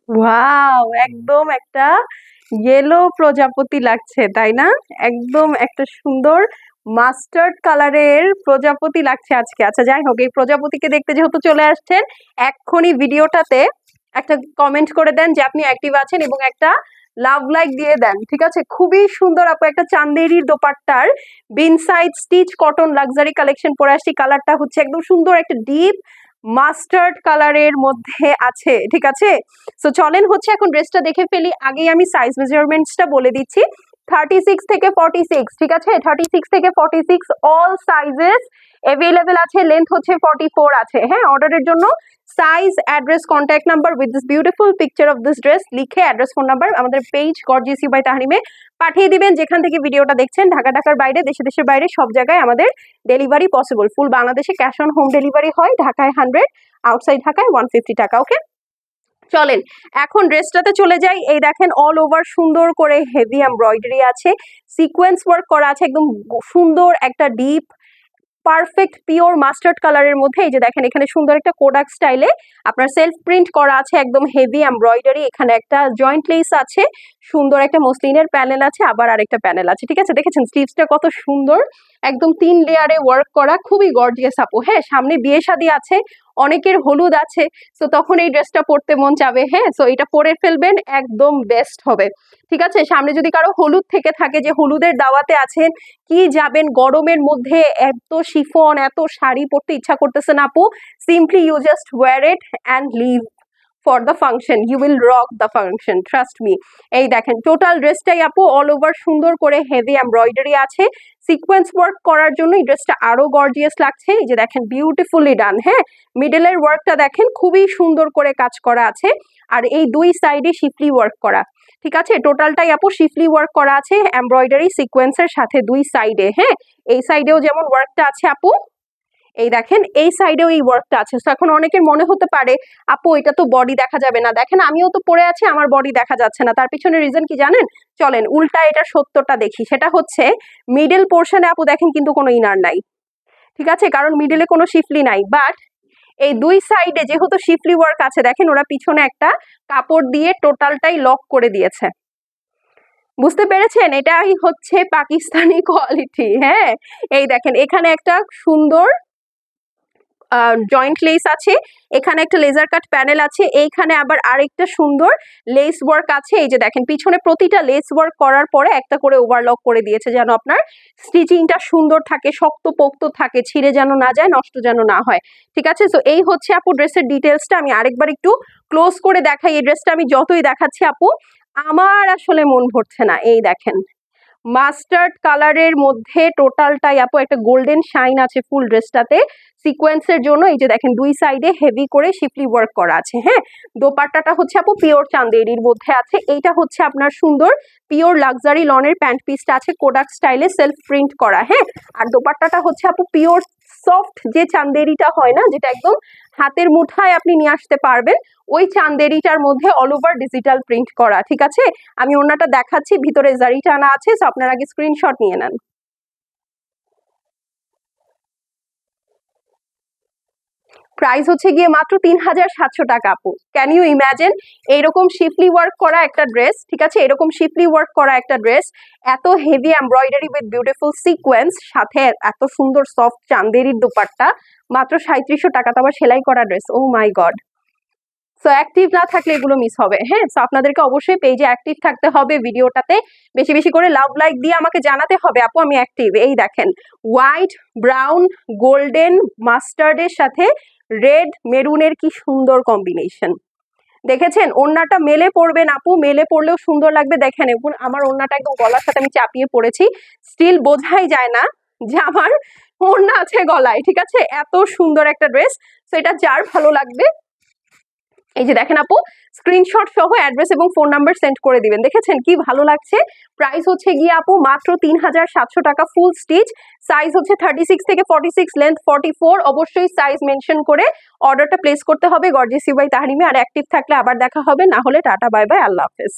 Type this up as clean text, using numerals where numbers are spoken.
Wow! একদম একটা yellow প্রজাপতি লাগছে, তাই না? একদম একটা সুন্দর মাস্টার্ড কালারের প্রজাপতি লাগছে আজকে। আচ্ছা যাই হোক, এই প্রজাপতিকে দেখতে যেহেতু চলে আসছেন, এক্ষুনি ভিডিওটাতে একটা কমেন্ট করে দেন যে আপনি অ্যাক্টিভ আছেন এবং একটা লাভ লাইক দিয়ে দেন। ঠিক আছে? খুবই সুন্দর আপু, একটা চান্দেরির দোপাট্টার বিন side stitch cotton luxury collection পরে আসছি। কালারটা হচ্ছে একদম সুন্দর একটা ডিপ মাস্টার্ড কালারের মধ্যে আছে। ঠিক আছে? সো চলেন হচ্ছে এখন ড্রেসটা দেখে ফেলি। আগেই আমি সাইজ মেজারমেন্টসটা বলে দিচ্ছি। 36 থেকে 46, ঠিক আছে? 36 থেকে 46 অল সাইজেস অ্যাভেলেবেল আছে। লেন্থ হচ্ছে 44 আছে। হ্যাঁ, অর্ডারের জন্য size, address, contact number with this beautiful picture of this dress লিখে অ্যাড্রেস, ফোন নাম্বার আমাদের পেজ গর্জিয়াস ইউ বাই তাহরিমে পাঠিয়ে দিবেন। যেখান থেকে ভিডিওটা দেখছেন, ঢাকার বাইরে, দেশের বাইরে সব জায়গায় আমাদের ডেলিভারি পসিবল। ফুল বাংলাদেশে ক্যাশ অন হোম ডেলিভারি হয়। ঢাকায় 100, আউটসাইড ঢাকায় 150 টাকা। ওকে, চলেন এখন ড্রেসটাতে চলে যাই। এই দেখেন অল ওভার সুন্দর করে হেভি এমব্রয়ডারি আছে, সিকোয়েন্স ওয়ার্ক করা আছে, একদম সুন্দর একটা ডিপ পারফেক্ট পিওর মাস্টার্ড কালারের মধ্যে। এই যে দেখেন এখানে সুন্দর একটা কোডাক স্টাইলে আপনার সেলফ প্রিন্ট করা আছে, একদম হেভি এমব্রয়ডারি। এখানে একটা জয়েন্ট লেস আছে, সুন্দর একটা মসলিনের প্যানেল আছে, আবার আরেকটা প্যানেল আছে। ঠিক আছে, দেখেছেন স্লিভসটা কত সুন্দর, একদম 3 লেয়ারে ওয়ার্ক করা, খুবই গর্জিয়াস আপু। হ্যাঁ, সামনে বিয়ে শাদী আছে, অনেকের হলুদ আছে, তো তখন এই ড্রেসটা পরতে মন চাবে। হ্যাঁ, সো এটা পরে ফেলবেন, একদম বেস্ট হবে। ঠিক আছে, সামনে যদি কারো হলুদ থেকে থাকে, যে হলুদের দাওয়াতে আছেন, কি যাবেন গরমের মধ্যে, এত শিফন এত শাড়ি পরতে ইচ্ছা করতেছে না আপু, simply you just wear it and live for the function, you will rock the function, trust me. এই দেখেন টোটাল ড্রেসটাই আপু অল ওভার সুন্দর করে হেভি এমব্রয়ডারি আছে, সিকোয়েন্স ওয়ার্ক করার জন্য এই ড্রেসটা আরো গর্জিয়াস লাগছে। এই যে দেখেন বিউটিফুলি ডান। হ্যাঁ, মিডলের ওয়ার্কটা দেখেন খুবই সুন্দর করে কাজ করা আছে, আর এই দুই সাইডে শিফলি ওয়ার্ক করা। ঠিক আছে, টোটালটাই আপু শিফলি ওয়ার্ক করা আছে এমব্রয়ডারি সিকোয়েন্সের সাথে দুই সাইডে। হ্যাঁ, এই সাইডেও যেমন ওয়ার্কটা আছে আপু, এই দেখেন এই সাইডেও এই ওয়ার্কটা আছে। তো এখন অনেকের মনে হতে পারে আপু এটা তো বডি দেখা যাবে না। দেখেন আমিও তো পরে আছি, আমার বডি দেখা যাচ্ছে না, তার পিছনে রিজন কি জানেন? চলেন উল্টা এটা সত্যটা দেখি। সেটা হচ্ছে মিডল পোর্শনে আপু দেখেন কিন্তু কোনো ইনার নাই। ঠিক আছে, কারণ মিডলে কোনো শিফলি নাই, বাট এই দুই সাইডে যেহেতু শিফলি ওয়ার্ক আছে, দেখেন ওরা পিছনে একটা কাপড় দিয়ে টোটালটাই লক করে দিয়েছে। বুঝতে পেরেছেন? এটাই হচ্ছে পাকিস্তানি কোয়ালিটি। হ্যাঁ, এই দেখেন এখানে একটা সুন্দর জয়েন্ট লেস আছে, এখানে একটা লেজার কাট প্যানেল আছে, এইখানে আবার আরেকটা সুন্দর লেস ওয়ার্ক আছে। এই যে দেখেন পিছনে প্রতিটা লেস ওয়ার্ক করার পরে একটা করে ওভারলক করে দিয়েছে, যেন আপনার স্টিচিংটা সুন্দর থাকে, শক্ত পোক্ত থাকে, ছিঁড়ে যেন না যায়, নষ্ট যেন না হয়। ঠিক আছে, সো এই হচ্ছে আপু ড্রেসের ডিটেলসটা। আমি আরেকবার একটু ক্লোজ করে দেখাই। এই ড্রেসটা আমি যতই দেখাচ্ছি আপু, আমার আসলে মন ভরছে না। এই দেখেন মাস্টার্ড কালারের মধ্যে টোটালটাই আপু একটা গোল্ডেন শাইন আছে ফুল ড্রেসটাতে সিকোয়েন্সের জন্য। এই যে দেখেন দুই সাইডে হেভি করে শিফলি ওয়ার্ক করা আছে। হ্যাঁ, দোপাট্টাটা হচ্ছে আপু পিওর চান্দেরির মধ্যে আছে। এইটা হচ্ছে আপনার সুন্দর পিওর লাক্সারি লনের প্যান্ট পিসটা আছে কোডাক স্টাইলে সেলফ প্রিন্ট করা। হ্যাঁ, আর দোপাট্টাটা হচ্ছে আপু পিওর সফট যে চান্দেরিটা হয় না, যেটা একদম হাতের মুঠায় আপনি নিয়ে আসতে পারবেন, ওই চান্দেরিটার মধ্যে অল ওভার ডিজিটাল প্রিন্ট করা। ঠিক আছে, আমি ওনাটা দেখাচ্ছি, ভিতরে জারি টানা আছে, সো আপনারা আগে স্ক্রিনশট নিয়ে নেন। প্রাইস হচ্ছে গিয়ে মাত্র 3700 টাকা আপু। ক্যান ইউ ইম্যাজিন এইরকম শিফলি ওয়ার্ক করা একটা ড্রেস? ঠিক আছে, এরকম শিফলি ওয়ার্ক করা একটা ড্রেস, এত heavy embroidery with beautiful sequence, সাথে এত সুন্দর সফট চান্দেরির দোপাট্টা, মাত্র 3700 টাকা, তো আবার সেলাই করা ড্রেস। ও মাই গড। সো অ্যাক্টিভ না থাকলে এগুলো মিস হবে। হ্যাঁ, সো আপনাদেরকে অবশ্যই পেজে অ্যাক্টিভ থাকতে হবে, ভিডিওটাতে বেশি বেশি করে লাভ লাইক দিয়ে আমাকে জানাতে হবে আপু আমি অ্যাক্টিভ। এই দেখেন হোয়াইট, ব্রাউন, গোল্ডেন মাস্টার্ডের সাথে রেড মেরুনের কি সুন্দর কম্বিনেশন, দেখেছেন? ওড়নাটা মেলে পরবেন আপু, মেলে পরলেও সুন্দর লাগবে। দেখেন এখন আমার ওড়নাটা একদম গলার সাথে আমি চাপিয়ে পড়েছি, স্টিল বোঝাই যায় না যে আমার ওড়না আছে গলায়। ঠিক আছে, এত সুন্দর একটা ড্রেস। তো এটা যার ভালো লাগবে, এই যে দেখেন আপু স্ক্রিনশট সহ অ্যাড্রেস এবং ফোন নাম্বার সেন্ড করে দিবেন। দেখেছেন কি ভালো লাগছে? প্রাইস হচ্ছে গিয়ে আপু মাত্র 3700 টাকা ফুল স্টিচ। সাইজ হচ্ছে 36 থেকে 46, লেন্থ 44। অবশ্যই সাইজ মেনশন করে অর্ডারটা প্লেস করতে হবে গর্জিয়াস ইউ বাই তাহরিমে। আর অ্যাক্টিভ থাকলে আবার দেখা হবে, না হলে টাটা বাই বাই, আল্লাহ হাফেজ।